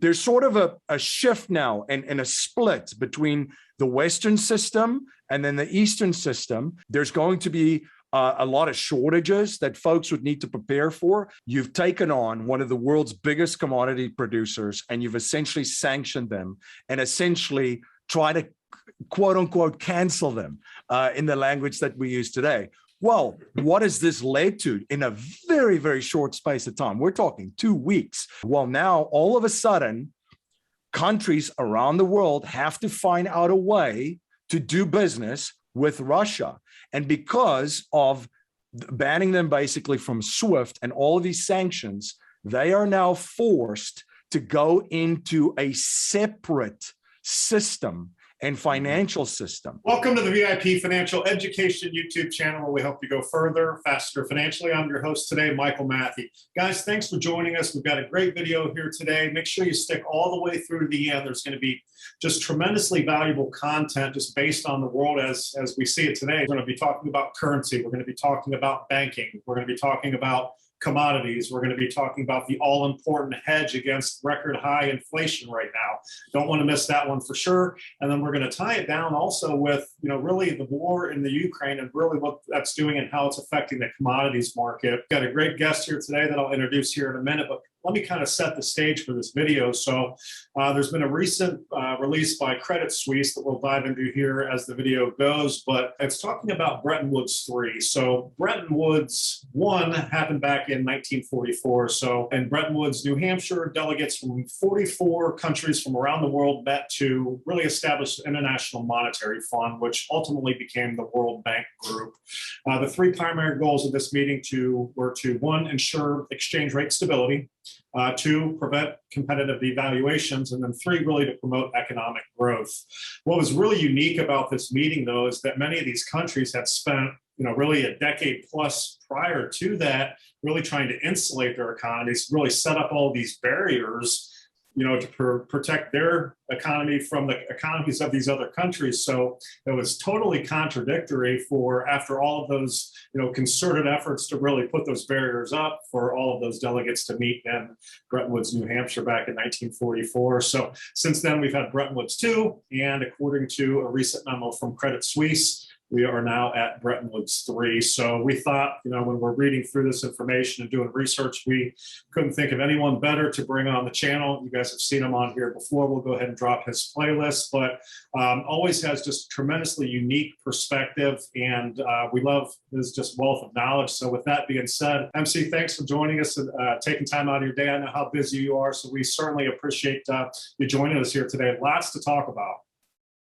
there's sort of a shift now and a split between the Western system and then the Eastern system. There's going to be a lot of shortages that folks would need to prepare for. You've taken on one of the world's biggest commodity producers, and you've essentially sanctioned them and essentially try to, quote unquote, cancel them in the language that we use today. Well, what has this led to in a very, very short space of time? We're talking 2 weeks. Well, now all of a sudden, countries around the world have to find out a way to do business with Russia. And because of banning them basically from SWIFT and all of these sanctions, they are now forced to go into a separate system and financial system. Welcome to the VIP Financial Education YouTube channel, where we help you go further, faster financially. I'm your host today, Michael Matthew. Guys, thanks for joining us. We've got a great video here today. Make sure you stick all the way through to the end. There's going to be just tremendously valuable content just based on the world as we see it today. We're going to be talking about currency. We're going to be talking about banking. We're going to be talking about commodities. We're going to be talking about the all-important hedge against record high inflation right now. Don't want to miss that one for sure. And then we're going to tie it down also with, really the war in the Ukraine and really what that's doing and how it's affecting the commodities market. Got a great guest here today that I'll introduce here in a minute, but let me kind of set the stage for this video. So there's been a recent release by Credit Suisse that we'll dive into here as the video goes, but it's talking about Bretton Woods 3. So Bretton Woods 1 happened back in 1944. So in Bretton Woods, New Hampshire, delegates from 44 countries from around the world met to really establish the International Monetary Fund, which ultimately became the World Bank Group. The three primary goals of this meeting were to, one, ensure exchange rate stability, two, prevent competitive devaluations, and then three, really to promote economic growth. What was really unique about this meeting, though, is that many of these countries had spent really a decade plus prior to that, really trying to insulate their economies, really set up all these barriers, to protect their economy from the economies of these other countries. So it was totally contradictory for, after all of those, concerted efforts to really put those barriers up, for all of those delegates to meet in Bretton Woods, New Hampshire back in 1944. So since then, we've had Bretton Woods 2, and according to a recent memo from Credit Suisse, we are now at Bretton Woods 3. So we thought, when we're reading through this information and doing research, we couldn't think of anyone better to bring on the channel. You guys have seen him on here before. We'll go ahead and drop his playlist, but always has just tremendously unique perspective, and we love his just wealth of knowledge. So with that being said, MC, thanks for joining us and taking time out of your day. I know how busy you are, so we certainly appreciate you joining us here today. Lots to talk about.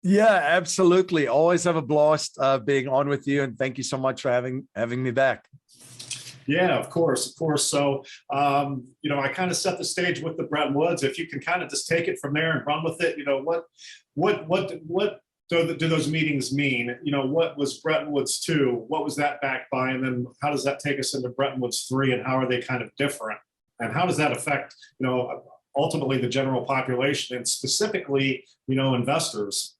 Yeah, absolutely. Always have a blast being on with you, and thank you so much for having me back. Yeah, of course. So, I kind of set the stage with the Bretton Woods. If you can kind of just take it from there and run with it, what do those meetings mean? What was Bretton Woods 2? What was that backed by? And then how does that take us into Bretton Woods 3, and how are they kind of different? And how does that affect, ultimately the general population and specifically, investors?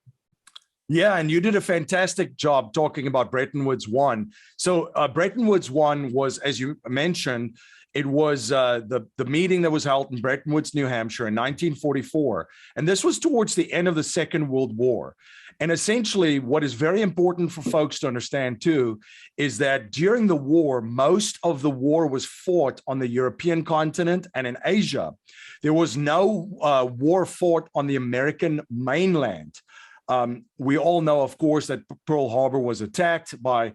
Yeah, and you did a fantastic job talking about Bretton Woods 1. So Bretton Woods 1 was, as you mentioned, it was the meeting that was held in Bretton Woods, New Hampshire in 1944. And this was towards the end of the Second World War. And essentially, what is very important for folks to understand, too, is that during the war, most of the war was fought on the European continent and in Asia. There was no war fought on the American mainland. We all know, of course, that Pearl Harbor was attacked by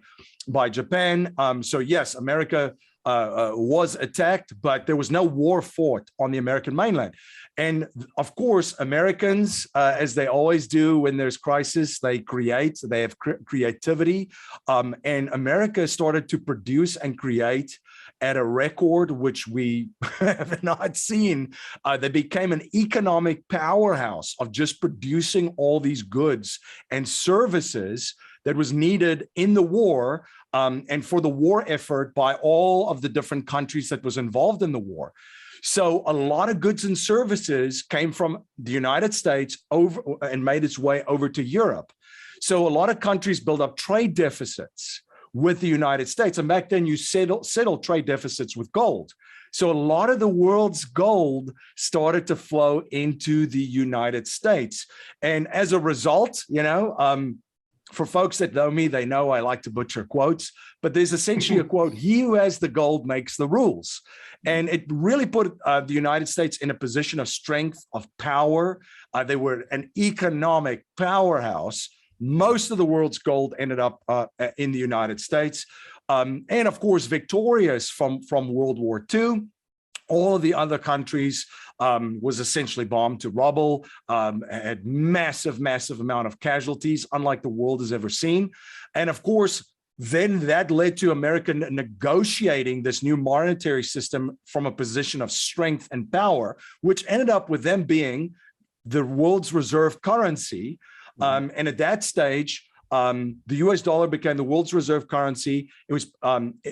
Japan. So yes, America was attacked, but there was no war fought on the American mainland. And of course, Americans, as they always do when there's crisis, they have creativity. And America started to produce and create at a record which we have not seen. They became an economic powerhouse of just producing all these goods and services that was needed in the war and for the war effort by all of the different countries that was involved in the war. So a lot of goods and services came from the United States over and made its way over to Europe. So a lot of countries built up trade deficits with the United States. And back then you settled trade deficits with gold. So a lot of the world's gold started to flow into the United States. And as a result, for folks that know me, they know I like to butcher quotes, but there's essentially a quote, "He who has the gold makes the rules." And it really put the United States in a position of strength, of power. They were an economic powerhouse. Most of the world's gold ended up in the United States. And of course, victorious from World War II. All of the other countries was essentially bombed to rubble, had massive amount of casualties, unlike the world has ever seen. And of course, then that led to America negotiating this new monetary system from a position of strength and power, which ended up with them being the world's reserve currency. And at that stage, the US dollar became the world's reserve currency. It was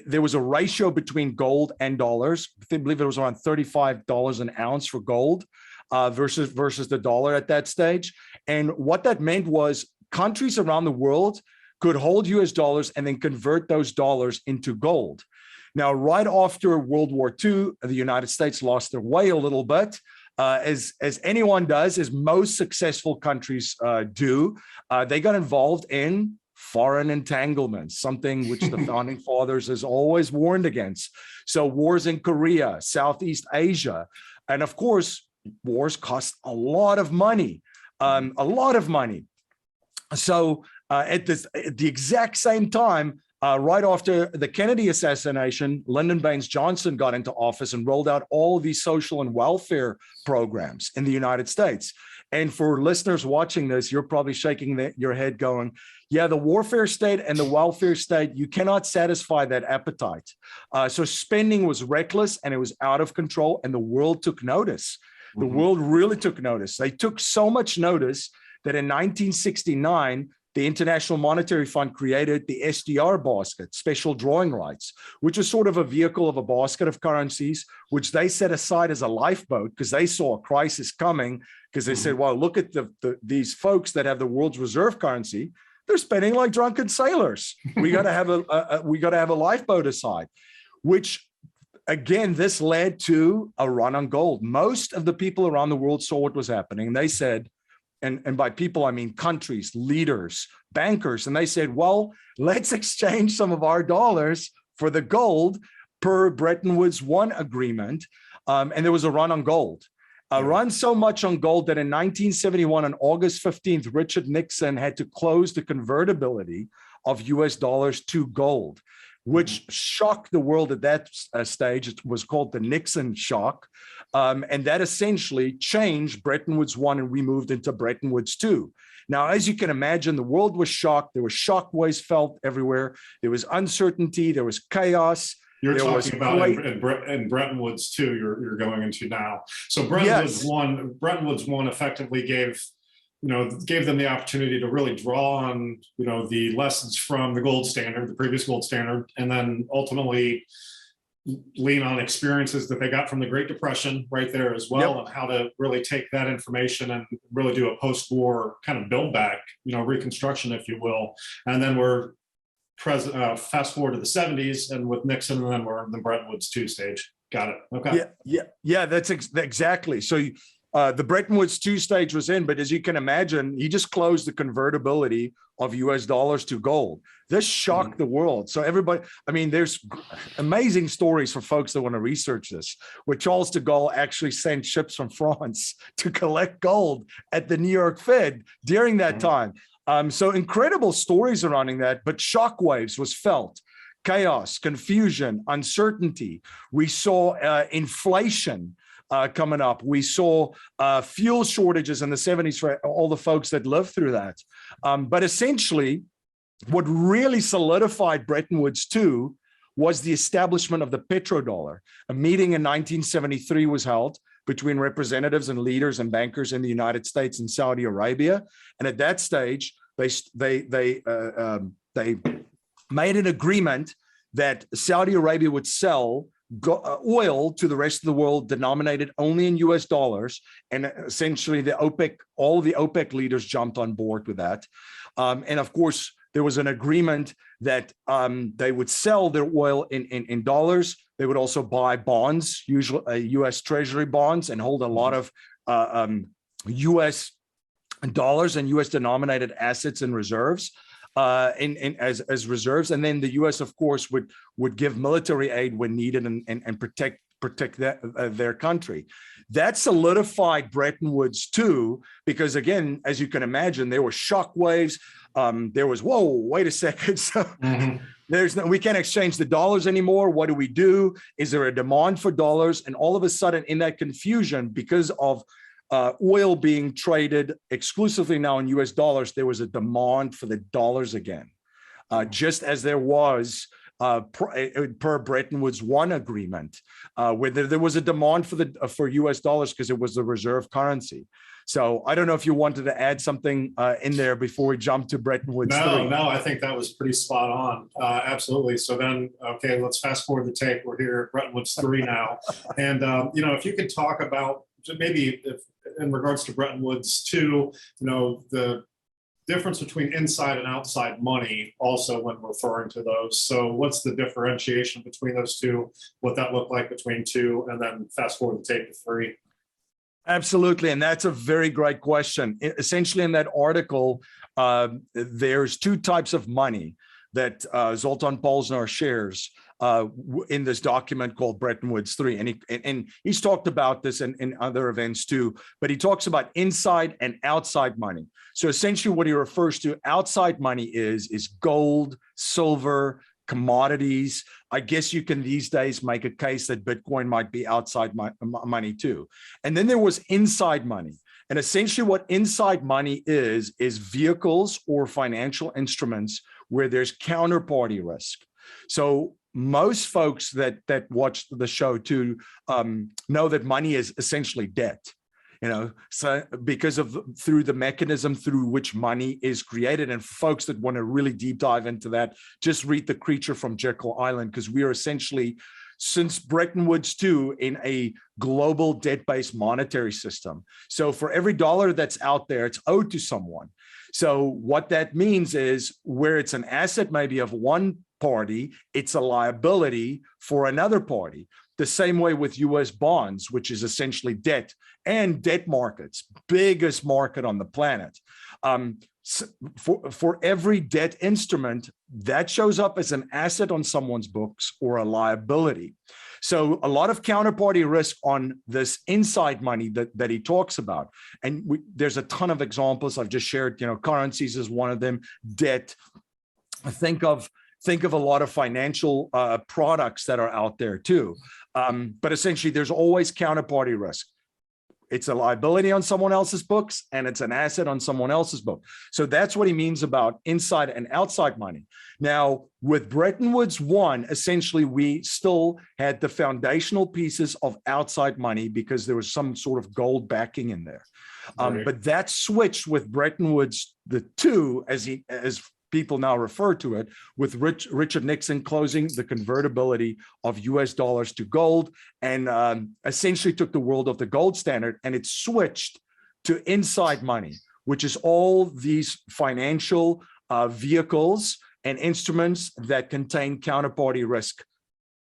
there was a ratio between gold and dollars. I believe it was around $35 an ounce for gold versus the dollar at that stage. And what that meant was countries around the world could hold US dollars and then convert those dollars into gold. Now, right after World War II, the United States lost their way a little bit. As anyone does, as most successful countries do, they got involved in foreign entanglements, something which the founding fathers has always warned against. So wars in Korea, Southeast Asia, and of course, wars cost a lot of money, So at the exact same time, right after the Kennedy assassination, Lyndon Baines Johnson got into office and rolled out all of these social and welfare programs in the United States. And for listeners watching this, you're probably shaking your head going, yeah, the warfare state and the welfare state, you cannot satisfy that appetite. So spending was reckless and it was out of control, and the world took notice. The world really took notice. They took so much notice that in 1969, the International Monetary Fund created the SDR basket, special drawing rights, which is sort of a vehicle of a basket of currencies, which they set aside as a lifeboat because they saw a crisis coming, because they said, well, look at these folks that have the world's reserve currency. They're spending like drunken sailors. We got to have a lifeboat aside, which again, this led to a run on gold. Most of the people around the world saw what was happening. They said, and by people, I mean countries, leaders, bankers. And they said, well, let's exchange some of our dollars for the gold per Bretton Woods I agreement. And there was a run on gold. A run so much on gold that in 1971, on August 15th, Richard Nixon had to close the convertibility of US dollars to gold, which shocked the world at that stage. It was called the Nixon shock. And that essentially changed Bretton Woods I, and we moved into Bretton Woods II. Now, as you can imagine, the world was shocked. There were shock waves felt everywhere. There was uncertainty. There was chaos. You're talking about in Bretton Woods II, you're going into now. So Bretton Woods I effectively gave them the opportunity to really draw on, the lessons from the gold standard, the previous gold standard, and then ultimately lean on experiences that they got from the Great Depression right there as well, and how to really take that information and really do a post-war kind of build back, reconstruction, if you will. And then we're fast forward to the 70s, and with Nixon, and then we're in the Bretton Woods II stage. Got it. Okay. Yeah. That's exactly. So the Bretton Woods II stage was in, but as you can imagine, he just closed the convertibility of US dollars to gold. This shocked the world. So everybody, there's amazing stories for folks that want to research this, where Charles de Gaulle actually sent ships from France to collect gold at the New York Fed during that time. So incredible stories surrounding that, but shockwaves was felt. Chaos, confusion, uncertainty. We saw inflation coming up. We saw fuel shortages in the 70s for all the folks that lived through that. But essentially, what really solidified Bretton Woods II was the establishment of the petrodollar. A meeting in 1973 was held between representatives and leaders and bankers in the United States and Saudi Arabia. And at that stage, they made an agreement that Saudi Arabia would sell oil to the rest of the world denominated only in US dollars. And essentially all the OPEC leaders jumped on board with that. And of course, there was an agreement that they would sell their oil in dollars. They would also buy bonds, usually U.S. Treasury bonds, and hold a lot of U.S. dollars and U.S. denominated assets and reserves as reserves. And then the U.S., of course, would give military aid when needed and protect their country. That solidified Bretton Woods too, because again, as you can imagine, there were shock waves. There was, whoa, wait a second. So we can't exchange the dollars anymore. What do we do? Is there a demand for dollars? And all of a sudden, in that confusion, because of oil being traded exclusively now in US dollars, there was a demand for the dollars again, just as there was per Bretton Woods 1 agreement, where there was a demand for US dollars because it was the reserve currency. So I don't know if you wanted to add something in there before we jump to Bretton Woods 3. No, I think that was pretty spot on. Absolutely. So then, okay, let's fast forward the tape. We're here at Bretton Woods 3 now. And, if you could talk about maybe in regards to Bretton Woods 2, the difference between inside and outside money also when referring to those. So what's the differentiation between those two, what that looked like between 2, and then fast forward the tape to 3? Absolutely. And that's a very great question. Essentially, in that article, there's 2 types of money that Zoltan Polzner shares in this document called Bretton Woods 3. And he's talked about this in other events too, but he talks about inside and outside money. So essentially what he refers to outside money is gold, silver, commodities. I guess you can these days make a case that Bitcoin might be outside money too. And then there was inside money. And essentially what inside money is vehicles or financial instruments where there's counterparty risk. So most folks that watch the show too know that money is essentially debt. So because of through the mechanism through which money is created. And for folks that want to really deep dive into that, just read The Creature from Jekyll Island, because we are essentially, since Bretton Woods 2, in a global debt-based monetary system. So for every dollar that's out there, it's owed to someone. So what that means is where it's an asset maybe of one party, it's a liability for another party. The same way with US bonds, which is essentially debt, and debt markets, biggest market on the planet. For every debt instrument, that shows up as an asset on someone's books or a liability. So a lot of counterparty risk on this inside money that he talks about. And there's a ton of examples I've just shared, currencies is one of them, debt. Think of a lot of financial products that are out there too. But essentially, there's always counterparty risk. It's a liability on someone else's books, and it's an asset on someone else's book. So that's what he means about inside and outside money. Now, with Bretton Woods 1, essentially, we still had the foundational pieces of outside money because there was some sort of gold backing in there. Right. But that switched with Bretton Woods the 2, as people now refer to it, with Richard Nixon closing the convertibility of US dollars to gold, and essentially took the world of the gold standard, and it switched to inside money, which is all these financial vehicles and instruments that contain counterparty risk.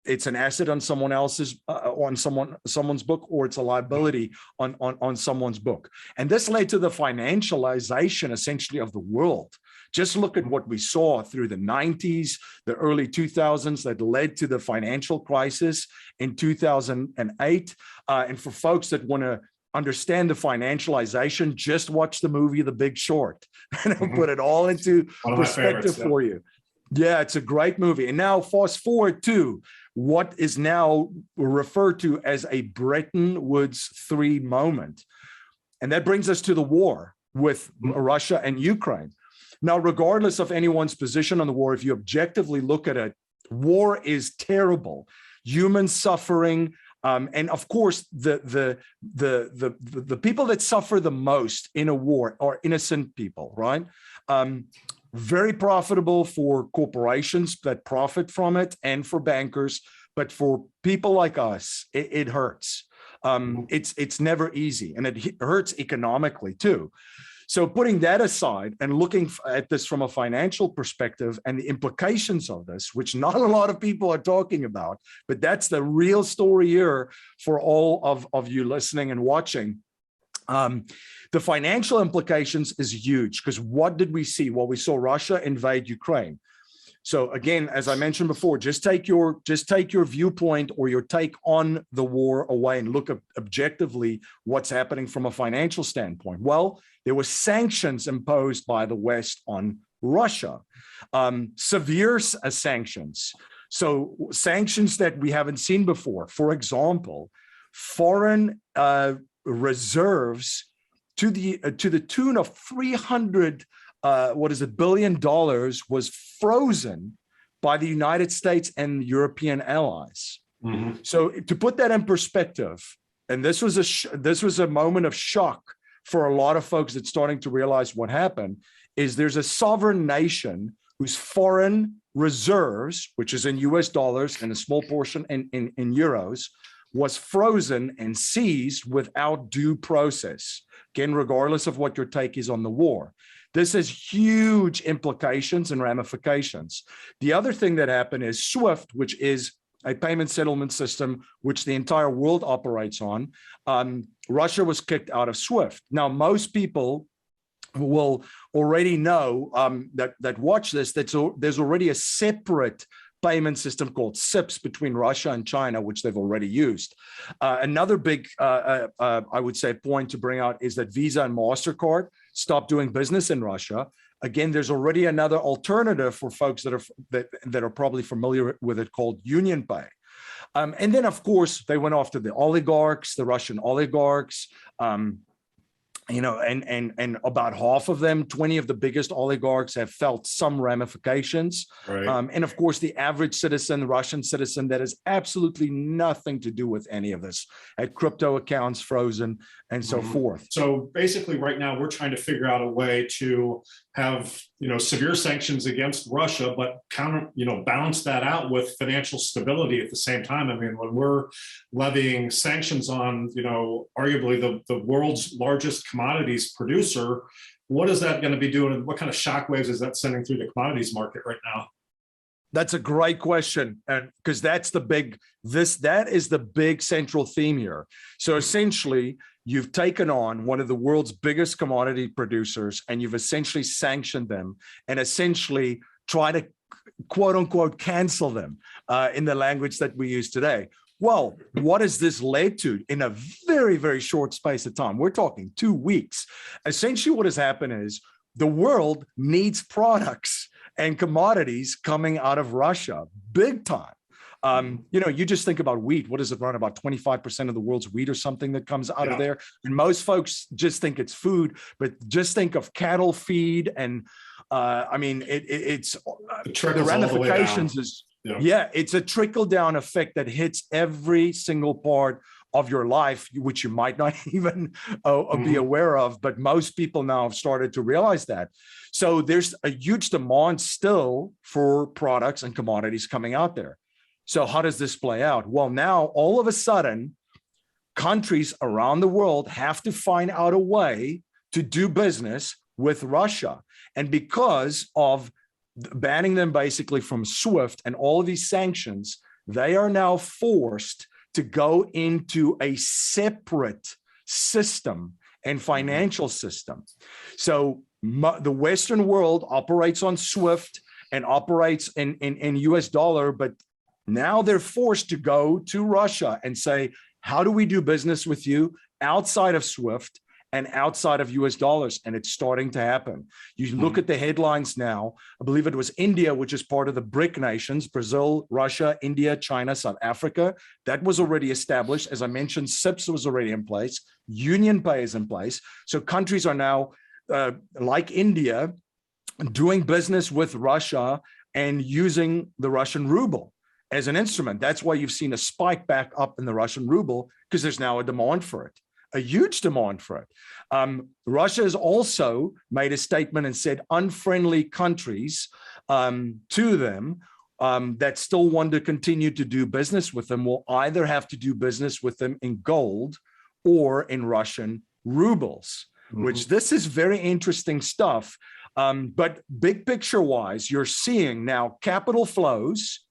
It's an asset on someone else's, on someone's book, or it's a liability on someone's book. And this led to the financialization, essentially, of the world. Just look at what we saw through the 90s, the early 2000s that led to the financial crisis in 2008. And for folks that want to understand the financialization, just watch the movie The Big Short, and it'll put it all into perspective for you. Yeah, it's a great movie. And now fast forward to what is now referred to as a Bretton Woods 3 moment. And that brings us to the war with Russia and Ukraine. Now, regardless of anyone's position on the war, if you objectively look at it, war is terrible. Human suffering, and of course, the people that suffer the most in a war are innocent people, right? Very profitable for corporations that profit from it and for bankers, but for people like us, it hurts. It's never easy, and it hurts economically too. So putting that aside and looking at this from a financial perspective and the implications of this, which not a lot of people are talking about, but that's the real story here for all of you listening and watching. The financial implications is huge, because what did we see? Well, we saw Russia invade Ukraine. So again, as I mentioned before, just take your viewpoint or your take on the war away and look objectively what's happening from a financial standpoint. Well, there were sanctions imposed by the West on Russia, severe sanctions. So sanctions that we haven't seen before. For example, foreign reserves to the tune of $300 billion was frozen by the United States and European allies. Mm-hmm. So to put that in perspective, and this was a moment of shock for a lot of folks that's starting to realize what happened, is there's a sovereign nation whose foreign reserves, which is in US dollars and a small portion in euros, was frozen and seized without due process. Again, regardless of what your take is on the war. This has huge implications and ramifications. The other thing that happened is SWIFT, which is a payment settlement system which the entire world operates on. Russia was kicked out of SWIFT. Now, most people will already know that watch this, there's already a separate payment system called SIPS between Russia and China, which they've already used. Another big, I would say, point to bring out is that Visa and MasterCard stopped doing business in Russia. Again, there's already another alternative for folks that are probably familiar with it called Union Pay. And then, of course, they went after the oligarchs, the Russian oligarchs, and about half of them, 20 of the biggest oligarchs, have felt some ramifications. Right. And of course, the average citizen, Russian citizen, that has absolutely nothing to do with any of this, had crypto accounts frozen and so forth. So basically right now, we're trying to figure out a way to have, severe sanctions against Russia, but balance that out with financial stability at the same time. I mean, when we're levying sanctions on, arguably the world's largest commodities producer, what is that going to be doing? What kind of shockwaves is that sending through the commodities market right now? That's a great question, and because that is the big central theme here. So essentially, you've taken on one of the world's biggest commodity producers, and you've essentially sanctioned them, and essentially try to quote unquote cancel them in the language that we use today. Well, what has this led to in a very, very short space of time? We're talking 2 weeks. Essentially, what has happened is the world needs products and commodities coming out of Russia, big time. You just think about wheat. What does it run? About 25% of the world's wheat or something that comes out of there. And most folks just think it's food, but just think of cattle feed. And it's the ramifications is, it's a trickle down effect that hits every single part of your life, which you might not even be aware of, but most people now have started to realize that. So there's a huge demand still for products and commodities coming out there. So how does this play out? Well, now all of a sudden, countries around the world have to find out a way to do business with Russia. And because of banning them basically from SWIFT and all of these sanctions, they are now forced to go into a separate system and financial system. So the Western world operates on SWIFT and operates in US dollar, but now they're forced to go to Russia and say, how do we do business with you outside of SWIFT and outside of US dollars? And it's starting to happen. You look at the headlines now. I believe it was India, which is part of the BRIC nations, Brazil, Russia, India, China, South Africa. That was already established. As I mentioned, SIPS was already in place. Union Pay is in place. So countries are now, like India, doing business with Russia and using the Russian ruble as an instrument. That's why you've seen a spike back up in the Russian ruble, because there's now a demand for it. A huge demand for it. Russia has also made a statement and said unfriendly countries to them that still want to continue to do business with them will either have to do business with them in gold or in Russian rubles. which this is very interesting stuff. But big picture wise, you're seeing now capital flows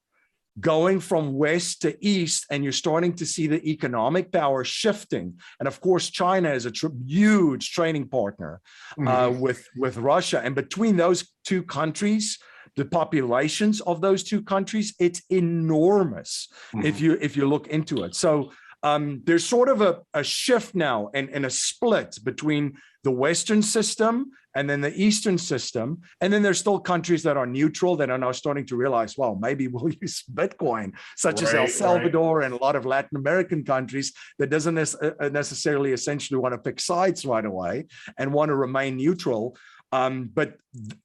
going from west to east, and you're starting to see the economic power shifting. And of course, China is a huge trading partner with Russia. And between those two countries, the populations of those two countries, it's enormous if you look into it. So there's sort of a shift now and a split between the Western system and then the Eastern system. And then there's still countries that are neutral that are now starting to realize, well, maybe we'll use Bitcoin, such as El Salvador and a lot of Latin American countries that doesn't necessarily essentially want to pick sides right away and want to remain neutral. But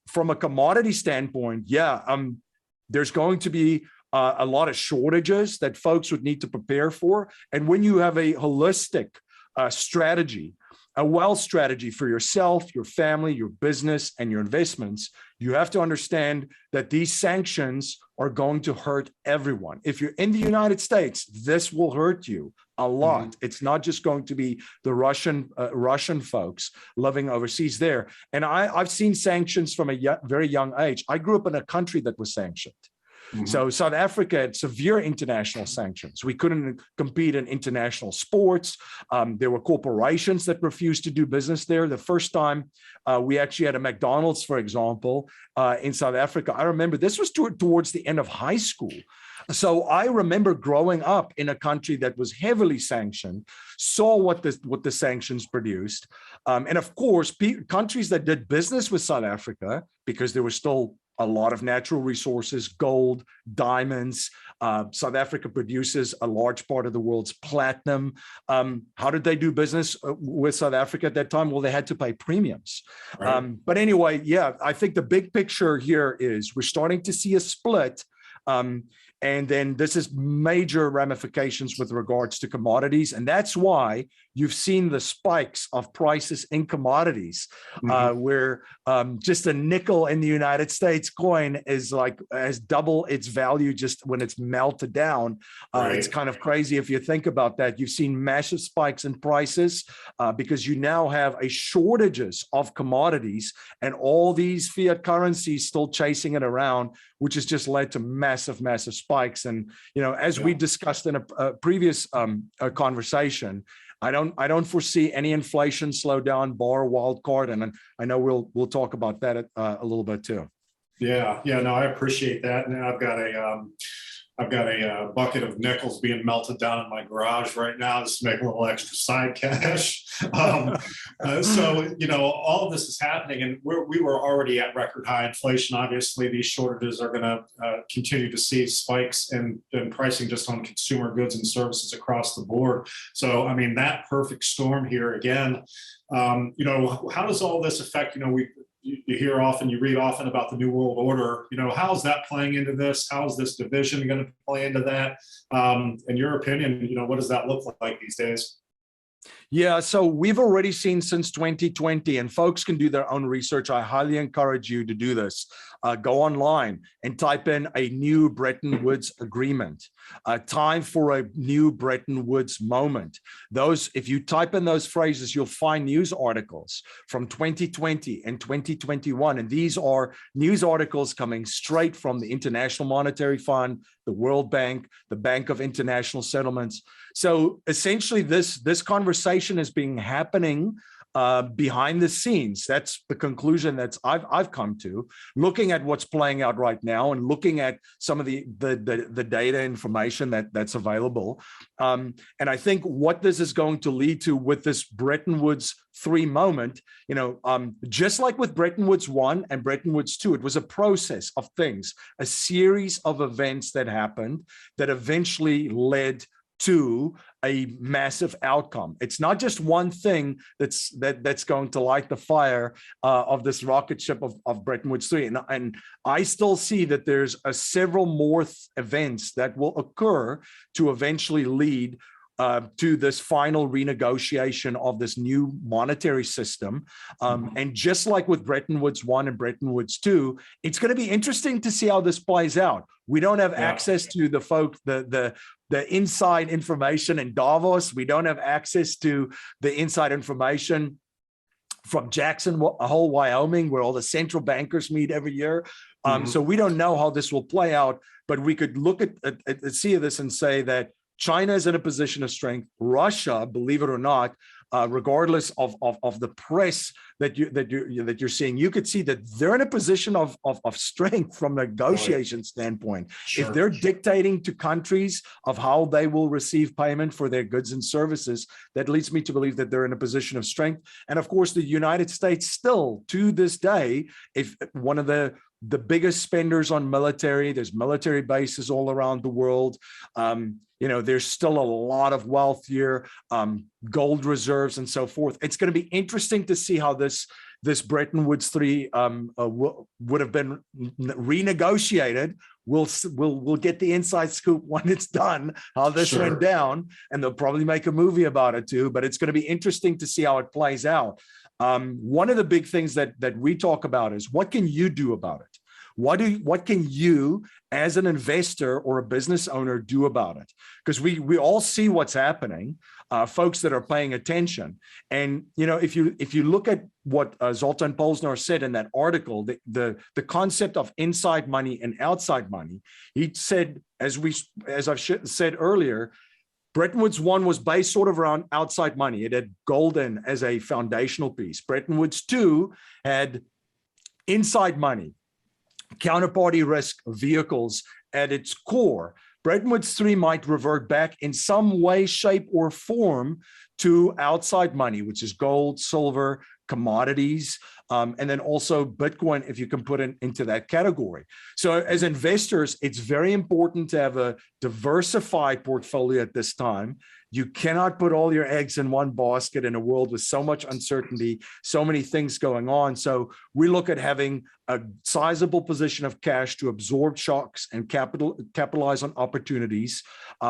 from a commodity standpoint, there's going to be a lot of shortages that folks would need to prepare for. And when you have a holistic strategy, a wealth strategy for yourself, your family, your business, and your investments, you have to understand that these sanctions are going to hurt everyone. If you're in the United States, this will hurt you a lot. It's not just going to be the Russian folks living overseas there. And I've seen sanctions from a very young age. I grew up in a country that was sanctioned. So South Africa had severe international sanctions. We couldn't compete in international sports. There were corporations that refused to do business there. The first time we actually had a McDonald's, for example, in South Africa, I remember this was towards the end of high school. So I remember growing up in a country that was heavily sanctioned, saw what the sanctions produced. And of course, countries that did business with South Africa, because there was still a lot of natural resources, gold, diamonds. South Africa produces a large part of the world's platinum. How did they do business with South Africa at that time? Well, they had to pay premiums. But anyway, I think the big picture here is we're starting to see a split. And then this is major ramifications with regards to commodities. And that's why you've seen the spikes of prices in commodities, where just a nickel in the United States coin has double its value just when it's melted down. It's kind of crazy if you think about that. You've seen massive spikes in prices because you now have a shortages of commodities and all these fiat currencies still chasing it around, which has just led to massive spikes. And, as we discussed in a previous conversation, I don't foresee any inflation slowdown bar wild card. And I know we'll talk about that a little bit too. No, I appreciate that. And I've got a bucket of nickels being melted down in my garage right now just to make a little extra side cash. So, all of this is happening, and we were already at record high inflation. Obviously, these shortages are going to continue to see spikes in pricing just on consumer goods and services across the board. So, I mean, that perfect storm here again. How does all this affect, you hear often, you read often about the New World Order. How is that playing into this? How is this division going to play into that? In your opinion, what does that look like these days? Yeah, so we've already seen since 2020, and folks can do their own research. I highly encourage you to do this. Go online and type in a new Bretton Woods agreement, time for a new Bretton Woods moment. If you type in those phrases, you'll find news articles from 2020 and 2021. And these are news articles coming straight from the International Monetary Fund, the World Bank, the Bank of International Settlements. So essentially this conversation is happening behind the scenes. That's the conclusion that I've come to, looking at what's playing out right now and looking at some of the data information that's available. And I think what this is going to lead to with this Bretton Woods 3 moment, just like with Bretton Woods 1 and Bretton Woods 2, it was a process of things, a series of events that happened that eventually led to a massive outcome. It's not just one thing that's going to light the fire of this rocket ship of Bretton Woods 3. And I still see that there's several more events that will occur to eventually lead to this final renegotiation of this new monetary system. And just like with Bretton Woods 1 and Bretton Woods 2, it's going to be interesting to see how this plays out. We don't have access to the inside information in Davos. We don't have access to the inside information from Jackson Hole, Wyoming, where all the central bankers meet every year. So we don't know how this will play out, but we could look at see this and say that China is in a position of strength. Russia, believe it or not, regardless of the press that you're seeing, you could see that they're in a position of strength from a negotiation standpoint. Sure. If they're dictating to countries of how they will receive payment for their goods and services, that leads me to believe that they're in a position of strength. And of course, the United States still, to this day, if one of the biggest spenders on military, there's military bases all around the world. There's still a lot of wealth here, gold reserves and so forth. It's going to be interesting to see how this Bretton Woods 3 would have been renegotiated. We'll get the inside scoop when it's done, how this went down, and they'll probably make a movie about it too, but it's going to be interesting to see how it plays out. One of the big things that we talk about is, what can you do about it? What can you as an investor or a business owner do about it? Because we all see what's happening, folks that are paying attention. And if you look at what Zoltan Polzner said in that article, the concept of inside money and outside money, he said, as I've said earlier, Bretton Woods 1 was based sort of around outside money. It had gold in as a foundational piece. Bretton Woods 2 had inside money, counterparty risk vehicles at its core. Bretton Woods 3 might revert back in some way, shape, or form to outside money, which is gold, silver, commodities, and then also Bitcoin, if you can put it into that category. So as investors, it's very important to have a diversified portfolio at this time. You cannot put all your eggs in one basket in a world with so much uncertainty, so many things going on. So we look at having a sizable position of cash to absorb shocks and capitalize on opportunities.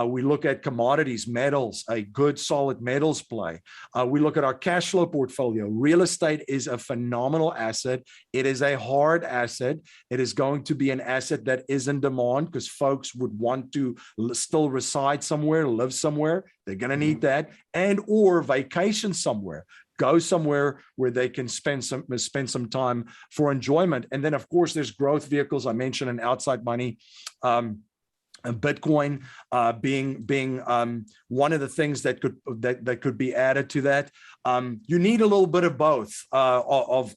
We look at commodities, metals, a good solid metals play. We look at our cash flow portfolio. Real estate is a phenomenal asset. It is a hard asset. It is going to be an asset that is in demand because folks would want to still reside somewhere, live somewhere. They're going to need that, and or vacation somewhere. Go somewhere where they can spend some time for enjoyment. And then, of course, there's growth vehicles. I mentioned an outside money. Bitcoin being one of the things that could be added to that. You need a little bit of both of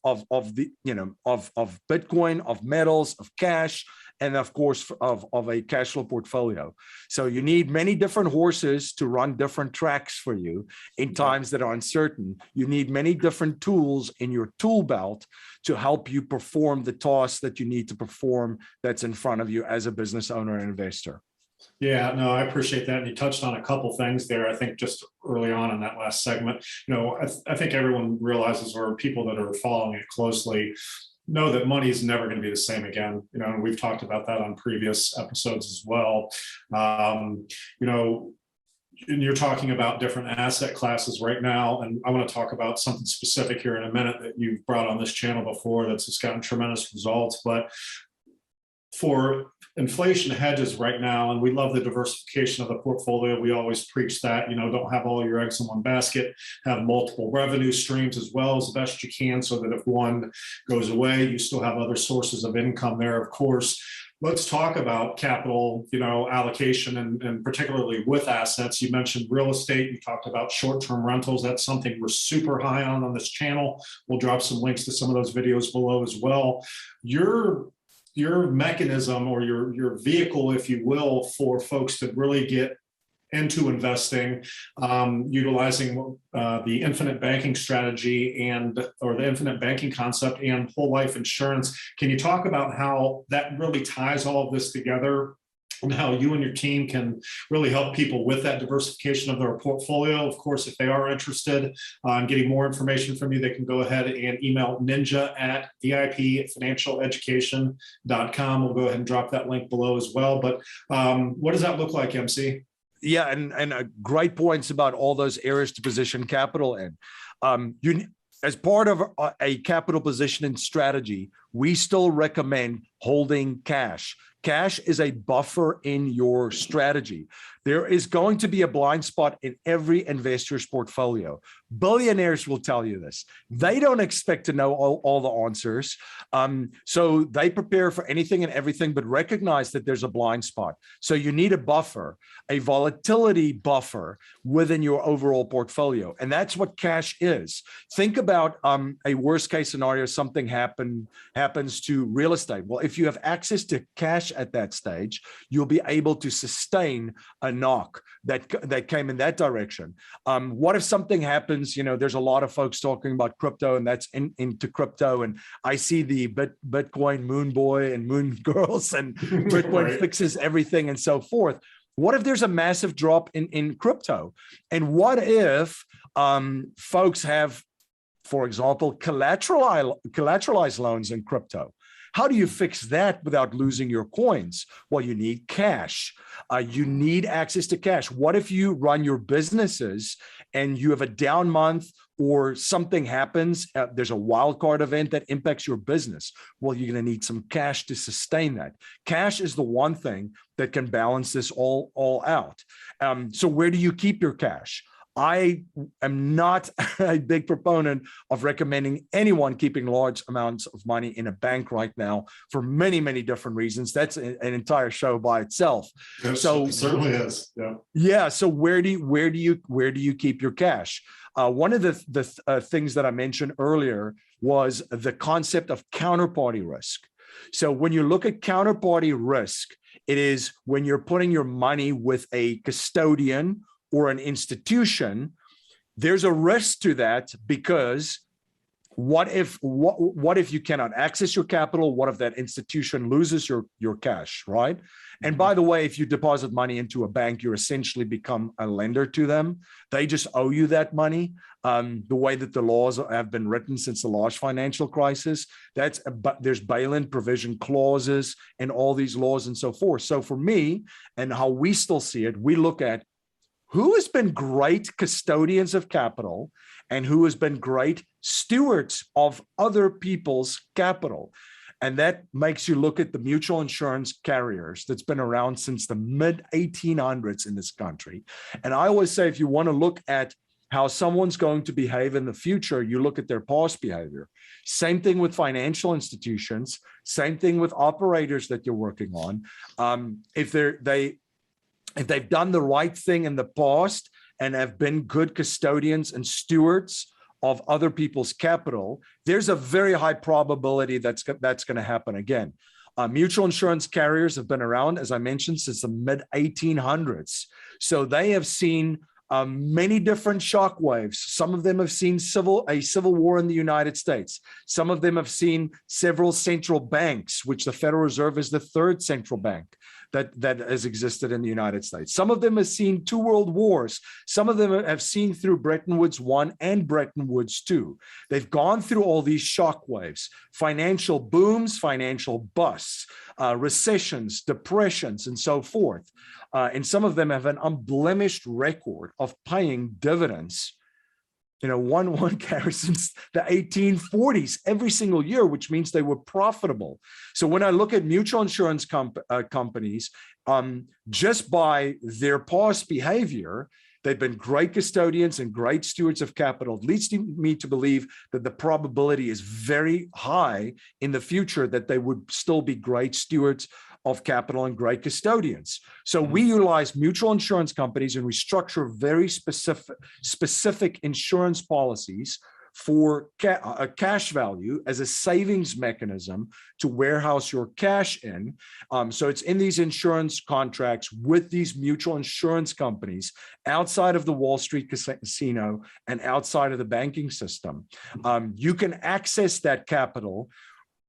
Bitcoin, of metals, of cash, and of course of a cash flow portfolio. So you need many different horses to run different tracks for you in times that are uncertain. You need many different tools in your tool belt to help you perform the tasks that you need to perform that's in front of you as a business owner and investor. Yeah, no, I appreciate that. And you touched on a couple things there. I think just early on in that last segment, I think everyone realizes, or people that are following it closely know, that money is never going to be the same again. And we've talked about that on previous episodes as well. And you're talking about different asset classes right now, and I want to talk about something specific here in a minute that you've brought on this channel before that's just gotten tremendous results. But for inflation hedges right now, and we love the diversification of the portfolio. We always preach that, don't have all your eggs in one basket, have multiple revenue streams as well as best you can, so that if one goes away, you still have other sources of income there, of course. Let's talk about capital, allocation, and particularly with assets. You mentioned real estate. You talked about short-term rentals. That's something we're super high on this channel. We'll drop some links to some of those videos below as well. Your mechanism, or your vehicle, if you will, for folks to really get into investing, utilizing the infinite banking strategy or the infinite banking concept and whole life insurance. Can you talk about how that really ties all of this together, and how you and your team can really help people with that diversification of their portfolio? Of course, if they are interested in getting more information from you, they can go ahead and email ninja@vipfinancialeducation.com. We'll go ahead and drop that link below as well. But what does that look like, MC? Yeah, and great points about all those areas to position capital in. As part of a capital positioning strategy, we still recommend holding cash. Cash is a buffer in your strategy. There is going to be a blind spot in every investor's portfolio. Billionaires will tell you this. They don't expect to know all the answers. So they prepare for anything and everything, but recognize that there's a blind spot. So you need a buffer, a volatility buffer within your overall portfolio. And that's what cash is. Think about a worst case scenario, something happens to real estate. Well, if you have access to cash at that stage, you'll be able to sustain a knock that came in that direction. What if something happens? There's a lot of folks talking about crypto, and that's into crypto. And I see the Bitcoin moon boy and moon girls, and Bitcoin Right. fixes everything and so forth. What if there's a massive drop in crypto? And what if folks have, for example, collateralized loans in crypto? How do you fix that without losing your coins? Well, you need cash. You need access to cash. What if you run your businesses and you have a down month or something happens? There's a wild card event that impacts your business. Well, you're going to need some cash to sustain that. Cash is the one thing that can balance this all out. So where do you keep your cash? I am not a big proponent of recommending anyone keeping large amounts of money in a bank right now for many, many different reasons. That's an entire show by itself. Yes, So it certainly is. Yeah. yeah. So where do you keep your cash? One of the things that I mentioned earlier was the concept of counterparty risk. So when you look at counterparty risk, it is when you're putting your money with a custodian or an institution, there's a risk to that, because what if you cannot access your capital? What if that institution loses your cash, right? And by the way, if you deposit money into a bank, you essentially become a lender to them. They just owe you that money. The way that the laws have been written since the last financial crisis, there's bail-in provision clauses and all these laws and so forth. So for me, and how we still see it, we look at who has been great custodians of capital and who has been great stewards of other people's capital. And that makes you look at the mutual insurance carriers that's been around since the mid 1800s in this country. And I always say, if you want to look at how someone's going to behave in the future, you look at their past behavior. Same thing with financial institutions, same thing with operators that you're working on. If they've done the right thing in the past and have been good custodians and stewards of other people's capital, there's a very high probability that's going to happen again. Mutual insurance carriers have been around, as I mentioned, since the mid 1800s. So they have seen many different shock waves. Some of them have seen a civil war in the United States. Some of them have seen several central banks, which the Federal Reserve is the third central bank that has existed in the United States. Some of them have seen 2 world wars. Some of them have seen through Bretton Woods 1 and Bretton Woods 2. They've gone through all these shock waves, financial booms, financial busts, recessions, depressions, and so forth. And some of them have an unblemished record of paying dividends. One carrier since the 1840s every single year, which means they were profitable. So when I look at mutual insurance companies, just by their past behavior, they've been great custodians and great stewards of capital. It leads me to believe that the probability is very high in the future that they would still be great stewards of capital and great custodians. So we utilize mutual insurance companies and we structure very specific insurance policies for a cash value as a savings mechanism to warehouse your cash in. So it's in these insurance contracts with these mutual insurance companies outside of the Wall Street casino and outside of the banking system. You can access that capital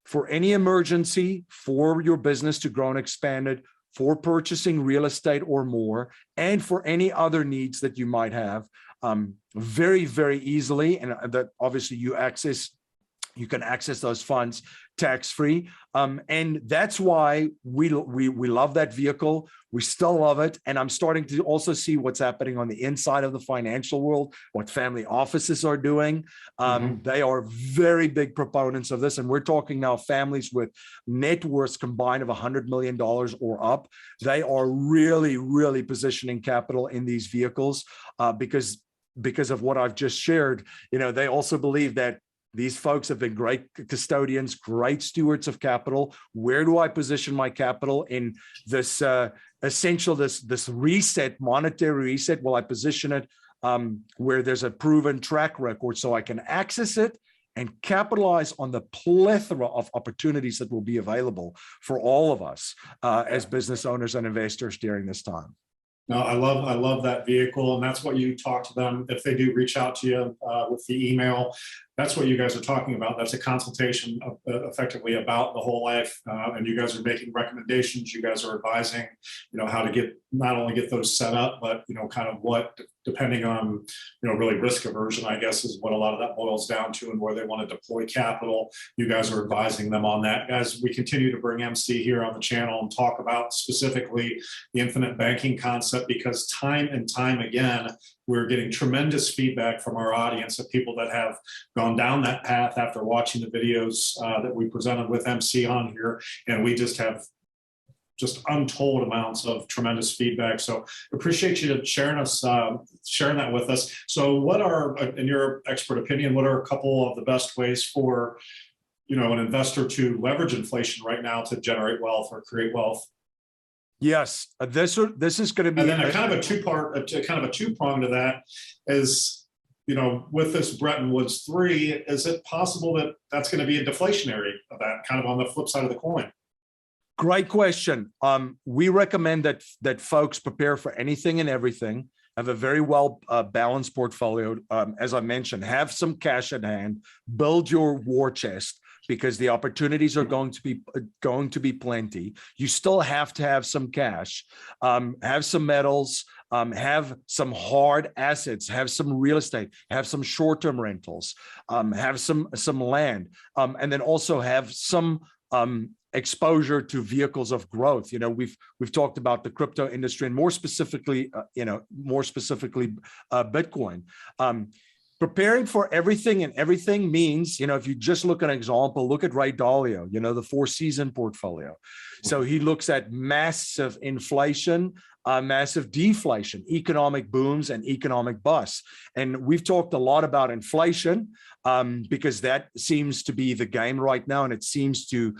for any emergency, for your business to grow and expand it, for purchasing real estate or more, and for any other needs that you might have, very, very easily. And that obviously you access You can access those funds tax-free. And that's why we love that vehicle. We still love it. And I'm starting to also see what's happening on the inside of the financial world, what family offices are doing. They are very big proponents of this. And we're talking now families with net worths combined of $100 million or up. They are really, really positioning capital in these vehicles because of what I've just shared. They also believe that these folks have been great custodians, great stewards of capital. Where do I position my capital in this this reset, monetary reset? Will I position it where there's a proven track record so I can access it and capitalize on the plethora of opportunities that will be available for all of us as business owners and investors during this time? No, I love that vehicle, and that's what you talk to them if they do reach out to you with the email. That's what you guys are talking about. That's a consultation effectively about the whole life, and you guys are making recommendations. You guys are advising, how to not only get those set up, but kind of what, depending on really risk aversion, I guess, is what a lot of that boils down to, and where they want to deploy capital. You guys are advising them on that. Guys, we continue to bring MC here on the channel and talk about specifically the infinite banking concept, because time and time again, we're getting tremendous feedback from our audience of people that have gone down that path after watching the videos that we presented with MC on here. And we just have untold amounts of tremendous feedback. So appreciate you sharing that with us. So what are, in your expert opinion, what are a couple of the best ways for, an investor to leverage inflation right now to generate wealth or create wealth? Yes, this is going to be, and then a kind of a two-prong to that is, with this Bretton Woods 3, is it possible that that's going to be a deflationary event, kind of on the flip side of the coin? Great question. We recommend that folks prepare for anything and everything, have a very well balanced portfolio. As I mentioned, have some cash at hand, build your war chest, because the opportunities are going to be plenty. You still have to have some cash, have some metals, have some hard assets, have some real estate, have some short-term rentals, have some land, and then also have some exposure to vehicles of growth. We've talked about the crypto industry, and more specifically Bitcoin. Preparing for everything and everything means, if you just look at an example, look at Ray Dalio, the four-season portfolio. So he looks at massive inflation, massive deflation, economic booms and economic busts. And we've talked a lot about inflation because that seems to be the game right now, and it seems to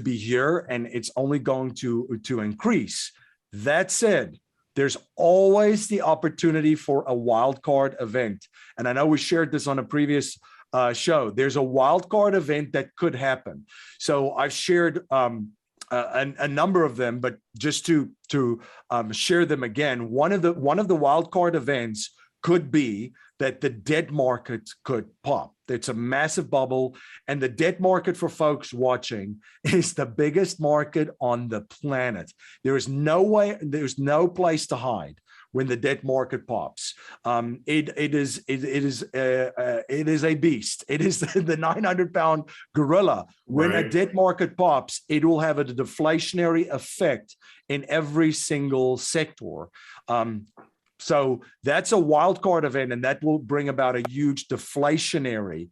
be here, and it's only going to increase. That said, there's always the opportunity for a wild card event. And I know we shared this on a previous show. There's a wild card event that could happen. So I've shared a number of them, but just to share them again, one of the wild card events could be that the debt market could pop. It's a massive bubble, and the debt market, for folks watching, is the biggest market on the planet. There's no place to hide when the debt market pops. It is a beast. It is the 900-pound gorilla. When a debt market pops, it will have a deflationary effect in every single sector. So that's a wild card event, and that will bring about a huge deflationary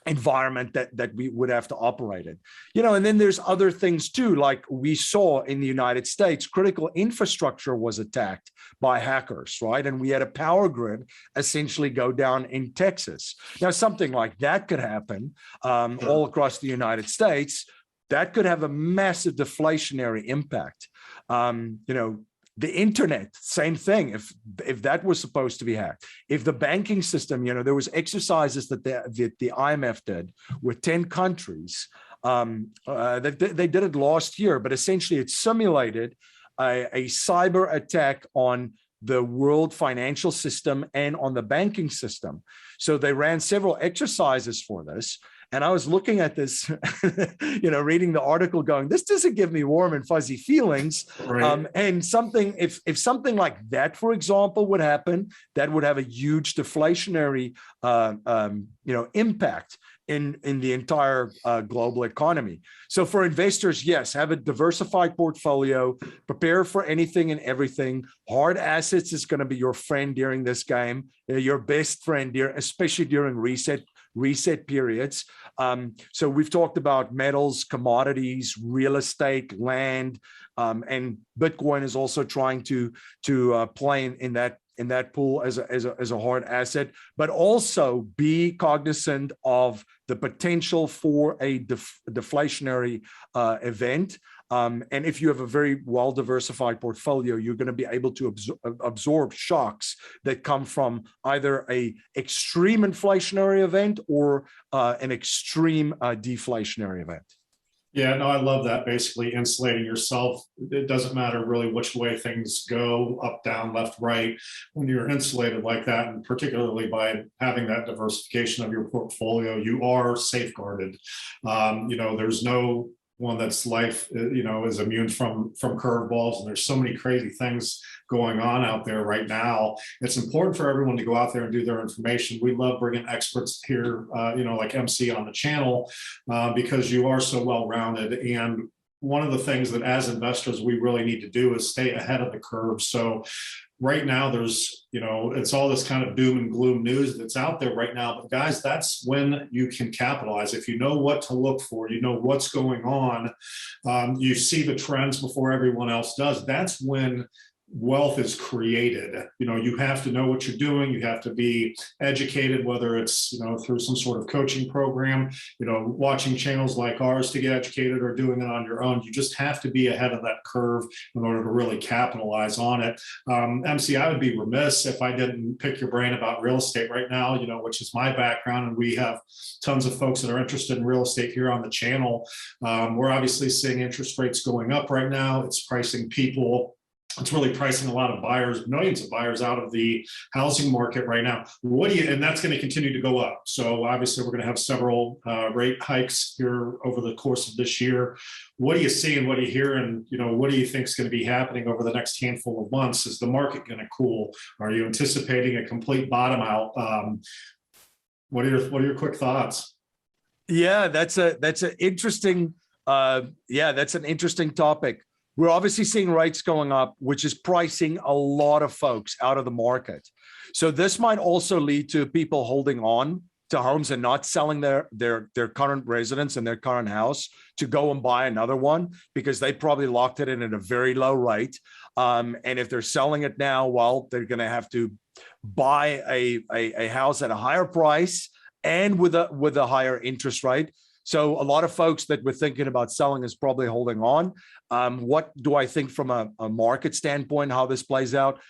environment that we would have to operate in. And then there's other things too, like we saw in the United States, critical infrastructure was attacked by hackers, right? And we had a power grid essentially go down in Texas. Now, something like that could happen all across the United States. That could have a massive deflationary impact. The internet, same thing. If that was supposed to be hacked, if the banking system, there was exercises that the IMF did with 10 countries. They did it last year, but essentially it simulated a cyber attack on the world financial system and on the banking system. So they ran several exercises for this. And I was looking at this, reading the article going, this doesn't give me warm and fuzzy feelings. Right. And something, if something like that, for example, would happen, that would have a huge deflationary, impact in the entire global economy. So for investors, yes, have a diversified portfolio, prepare for anything and everything. Hard assets is going to be your friend during this game, your best friend, especially during reset periods. So we've talked about metals, commodities, real estate, land, and Bitcoin is also trying to play in that pool as a hard asset, but also be cognizant of the potential for a deflationary event. And if you have a very well-diversified portfolio, you're going to be able to absorb shocks that come from either a extreme inflationary event or an extreme deflationary event. Yeah, no, I love that. Basically insulating yourself. It doesn't matter really which way things go, up, down, left, right, when you're insulated like that, and particularly by having that diversification of your portfolio, you are safeguarded. There's no one that's life, is immune from curveballs, and there's so many crazy things going on out there right now. It's important for everyone to go out there and do their information. We love bringing experts here, like MC on the channel, because you are so well-rounded. And one of the things that as investors we really need to do is stay ahead of the curve. So right now there's, it's all this kind of doom and gloom news that's out there right now. But guys, that's when you can capitalize. If you know what to look for, you know what's going on, you see the trends before everyone else does. That's when wealth is created. You have to know what you're doing. You have to be educated, whether it's, through some sort of coaching program, watching channels like ours to get educated, or doing it on your own. You just have to be ahead of that curve in order to really capitalize on it. MC, I would be remiss if I didn't pick your brain about real estate right now, which is my background. And we have tons of folks that are interested in real estate here on the channel. We're obviously seeing interest rates going up right now. It's pricing people. It's really pricing a lot of buyers, millions of buyers out of the housing market right now. And that's going to continue to go up. So obviously we're going to have several rate hikes here over the course of this year. What do you see and what do you hear? And, what do you think is going to be happening over the next handful of months? Is the market going to cool? Are you anticipating a complete bottom out? What are your quick thoughts? Yeah, that's an interesting topic. We're obviously seeing rates going up, which is pricing a lot of folks out of the market. So this might also lead to people holding on to homes and not selling their current residence and their current house to go and buy another one, because they probably locked it in at a very low rate. And if they're selling it now, well, they're going to have to buy a house at a higher price and with a higher interest rate. So a lot of folks that were thinking about selling is probably holding on. What do I think from a market standpoint, how this plays out?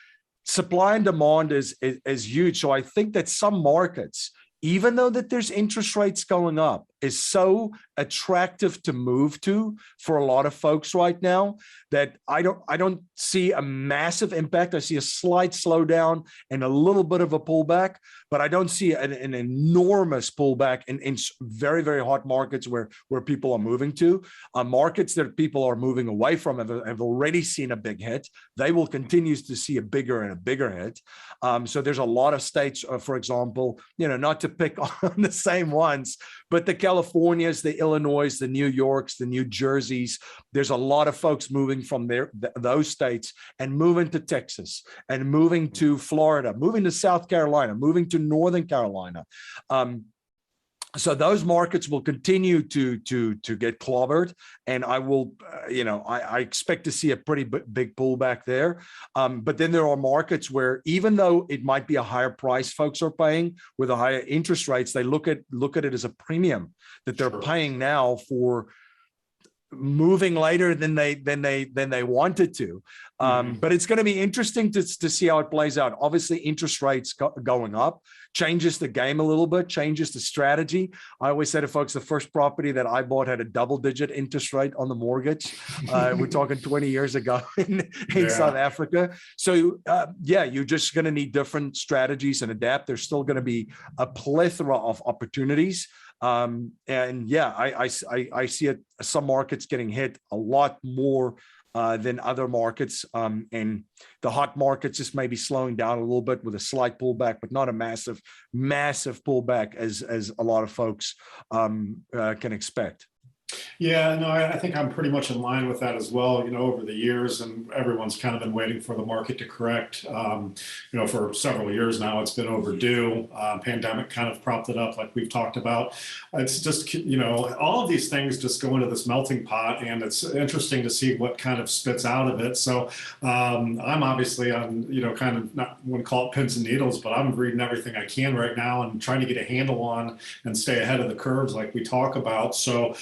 Supply and demand is huge. So I think that some markets, even though that there's interest rates going up, is so attractive to move to for a lot of folks right now that I don't see a massive impact. I see a slight slowdown and a little bit of a pullback, but I don't see an enormous pullback in very, very hot markets where people are moving to. Markets that people are moving away from have already seen a big hit. They will continue to see a bigger and a bigger hit. So there's a lot of states, for example, not to pick on the same ones, but the Californias, the Illinois, the New Yorks, the New Jerseys, there's a lot of folks moving from those states and moving to Texas and moving to Florida, moving to South Carolina, moving to Northern Carolina. So those markets will continue to get clobbered, and I will, I expect to see a pretty big pullback there. But then there are markets where, even though it might be a higher price folks are paying with the higher interest rates, they look at it as a premium that they're paying now for moving later than they wanted to. But it's going to be interesting to see how it plays out. Obviously, interest rates going up changes the game a little bit, changes the strategy. I always say to folks, the first property that I bought had a double-digit interest rate on the mortgage. We're talking 20 years ago in South Africa. So you're just going to need different strategies and adapt. There's still going to be a plethora of opportunities. I see it, some markets getting hit a lot more than other markets. And the hot markets just maybe slowing down a little bit with a slight pullback, but not a massive pullback as a lot of folks can expect. Yeah, no, I think I'm pretty much in line with that as well. Over the years, and everyone's kind of been waiting for the market to correct. For several years now, it's been overdue. Pandemic kind of propped it up, like we've talked about. It's just, all of these things just go into this melting pot, and it's interesting to see what kind of spits out of it. So I'm obviously on, kind of not want to call it pins and needles, but I'm reading everything I can right now and trying to get a handle on and stay ahead of the curves like we talk about. So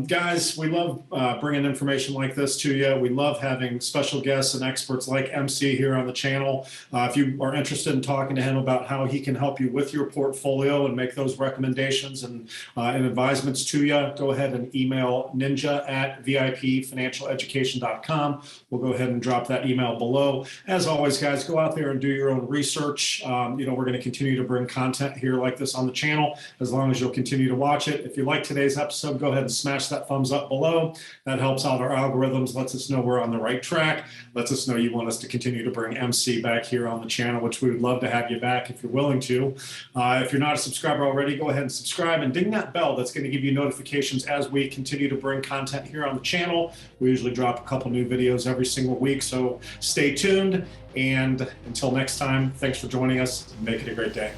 guys, we love bringing information like this to you. We love having special guests and experts like MC here on the channel. If you are interested in talking to him about how he can help you with your portfolio and make those recommendations and advisements to you, go ahead and email ninja@vipfinancialeducation.com. We'll go ahead and drop that email below. As always, guys, go out there and do your own research. We're going to continue to bring content here like this on the channel as long as you'll continue to watch it. If you like today's episode, go ahead and smash that thumbs up below. That helps out our algorithms, lets us know we're on the right track, lets us know you want us to continue to bring MC back here on the channel, which we would love to have you back if you're willing to. If you're not a subscriber already, go ahead and subscribe and ding that bell. That's going to give you notifications as we continue to bring content here on the channel. We usually drop a couple new videos every single week, so stay tuned. And until next time, thanks for joining us. Make it a great day.